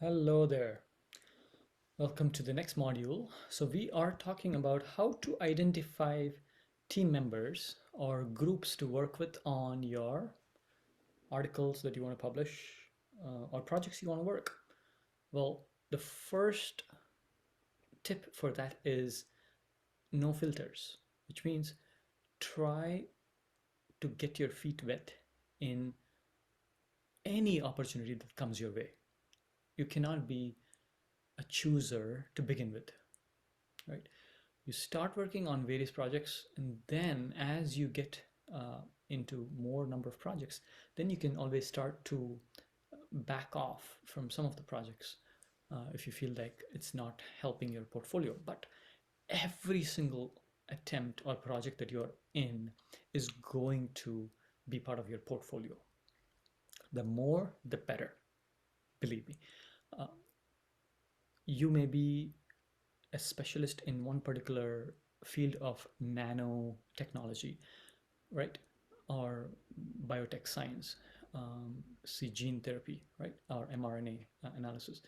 Hello there. Welcome to the next module. So we are talking about how to identify team members or groups to work with on your articles that you want to publish or projects you want to work. Well, the first tip for that is no filters, which means try to get your feet wet in any opportunity that comes your way. You cannot be a chooser to begin with, right? You start working on various projects, and then as you get into more number of projects, then you can always start to back off from some of the projects if you feel like it's not helping your portfolio. But every single attempt or project that you're in is going to be part of your portfolio. The more the better, believe me. uh, you may be a specialist in one particular field of nanotechnology, right? Or biotech science, see gene therapy, right? Or mRNA analysis.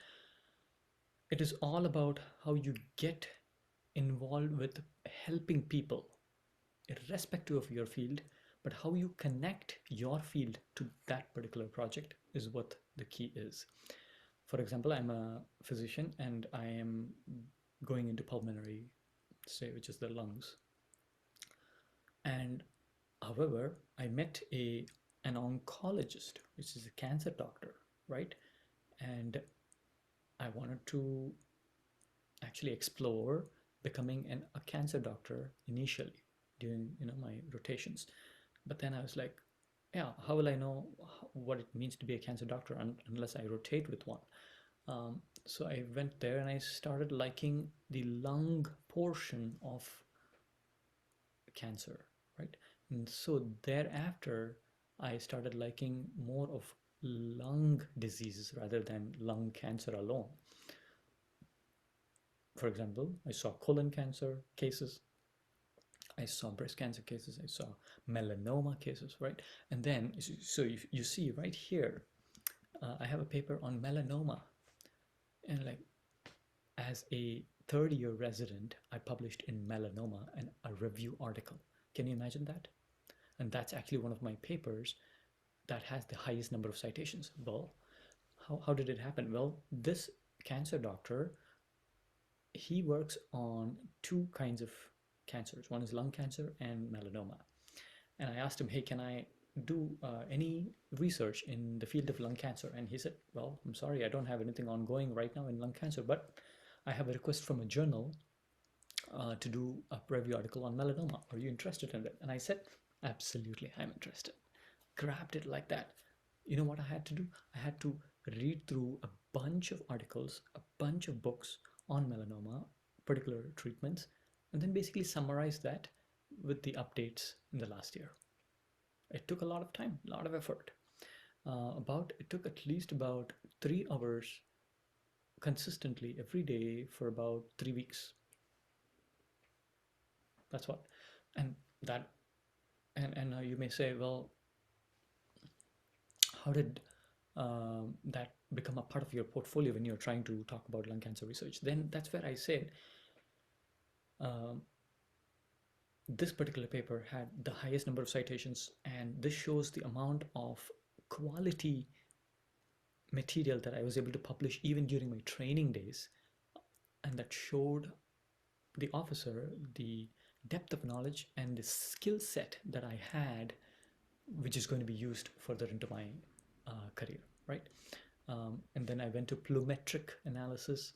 It is all about how you get involved with helping people, irrespective of your field, but how you connect your field to that particular project is what the key is. For example, I'm a physician and I am going into pulmonary, say, which is the lungs. And however, I met an oncologist, which is a cancer doctor, right? And I wanted to actually explore becoming a cancer doctor initially during my rotations. But then I was like, yeah, how will I know what it means to be a cancer doctor unless I rotate with one? So I went there and I started liking the lung portion of cancer, right? And so thereafter, I started liking more of lung diseases rather than lung cancer alone. For example, I saw colon cancer cases, I saw breast cancer cases, I saw melanoma cases, right? And then, so you see right here, I have a paper on melanoma. And like, as a third year resident, I published in melanoma a review article. Can you imagine that? And that's actually one of my papers that has the highest number of citations. Well, how did it happen? Well, this cancer doctor, he works on two kinds of cancers. One is lung cancer and melanoma. And I asked him, hey, can I do any research in the field of lung cancer? And he said, well, I'm sorry, I don't have anything ongoing right now in lung cancer, but I have a request from a journal to do a review article on melanoma. Are you interested in it? And I said, absolutely, I'm interested. Grabbed it like that. You know what I had to do? I had to read through a bunch of articles, a bunch of books on melanoma, particular treatments, and then basically summarize that with the updates in the last year. It took a lot of time, a lot of effort. It took at least about 3 hours consistently every day for about 3 weeks. That's what. And that, and you may say, well, how did that become a part of your portfolio when you're trying to talk about lung cancer research? Then that's where I said um, this particular paper had the highest number of citations, and this shows the amount of quality material that I was able to publish even during my training days, and that showed the officer the depth of knowledge and the skill set that I had, which is going to be used further into my career, right? And then I went to plyometric analysis,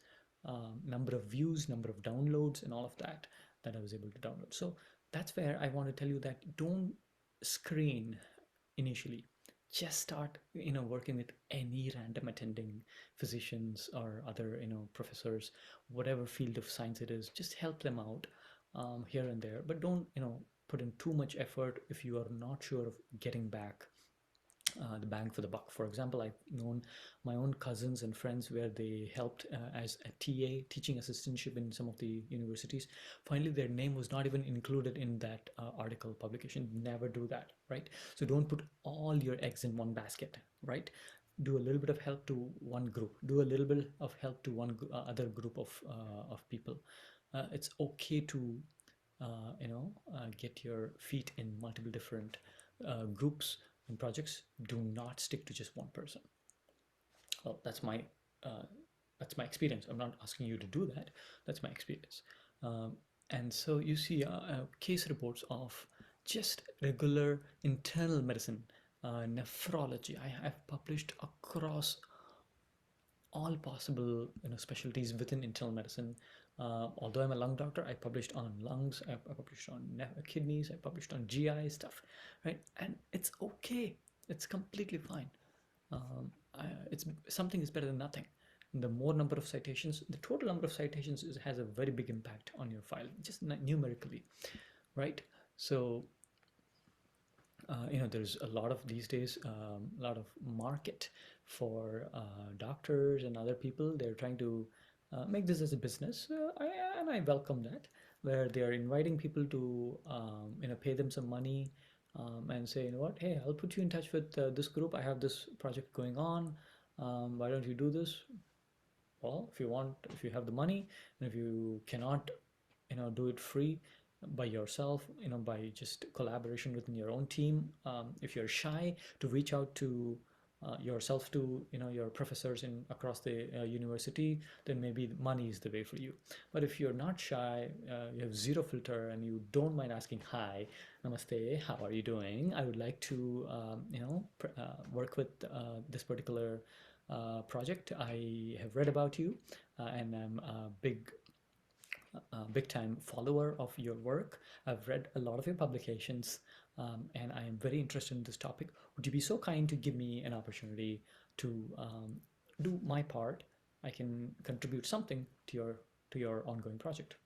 number of views, number of downloads, and all of that I was able to download. So that's where I want to tell you that don't screen initially. Just start, working with any random attending physicians or other, professors, whatever field of science it is. Just help them out here and there, but don't, put in too much effort if you are not sure of getting back the bang for the buck. For example, I've known my own cousins and friends where they helped as a TA, teaching assistantship in some of the universities. Finally, their name was not even included in that article publication. Never do that, right? So don't put all your eggs in one basket, right? do a little bit of help to one group, do a little bit of help to other group of people. It's okay to get your feet in multiple different groups and projects. Do not stick to just one person. Well, uh, that's my experience. I'm not asking you to do that. That's my experience. Um, and so you see case reports of just regular internal medicine, nephrology. I have published across all possible specialties within internal medicine. Although I'm a lung doctor, I published on lungs, I published on kidneys, I published on GI stuff, right? And it's okay. It's completely fine. It's something is better than nothing. The more number of citations, the total number of citations has a very big impact on your file, just numerically, right? So there's a lot of these days, a lot of market for doctors and other people. They're trying to make this as a business, and I welcome that, where they are inviting people to pay them some money, and say, you know what, hey, I'll put you in touch with this group. I have this project going on. Why don't you do this? Well, if you want, if you have the money, and if you cannot do it free by yourself, by just collaboration within your own team, if you're shy to reach out to yourself to your professors in across the university, then maybe money is the way for you. But if you're not shy, you have zero filter, and you don't mind asking, hi, namaste, how are you doing, I would like to work with this particular project. I have read about you, and I'm a big time follower of your work. I've read a lot of your publications, and I am very interested in this topic. Would you be so kind to give me an opportunity to do my part? I can contribute something to your ongoing project.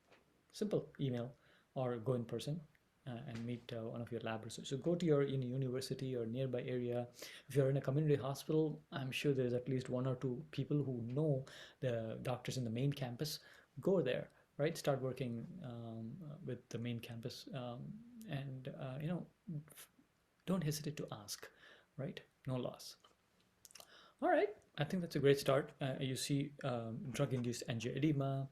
Simple email, or go in person and meet one of your lab researchers. So go to your university or nearby area. If you're in a community hospital, I'm sure there's at least one or two people who know the doctors in the main campus. Go there, right? Start working with the main campus, and don't hesitate to ask, right? No loss. All right, I think that's a great start. You see drug-induced angioedema.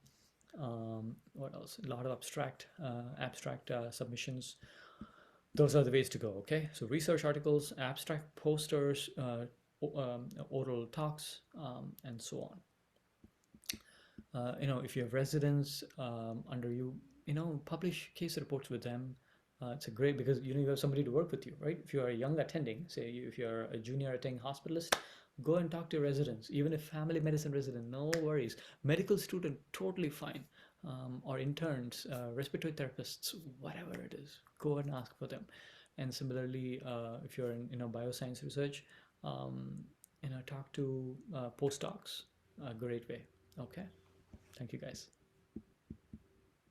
What else? A lot of abstract submissions. Those are the ways to go. Okay, so research articles, abstract posters, oral talks, and so on. If you have residents under you, publish case reports with them. It's a great, because you have somebody to work with you, right? If you are a young attending, say if you're a junior attending hospitalist, go and talk to your residents. Even if family medicine resident, no worries. Medical student, totally fine. Or interns, respiratory therapists, whatever it is, go and ask for them. And similarly, if you're in bioscience research, talk to postdocs. A great way. Okay. Thank you, guys.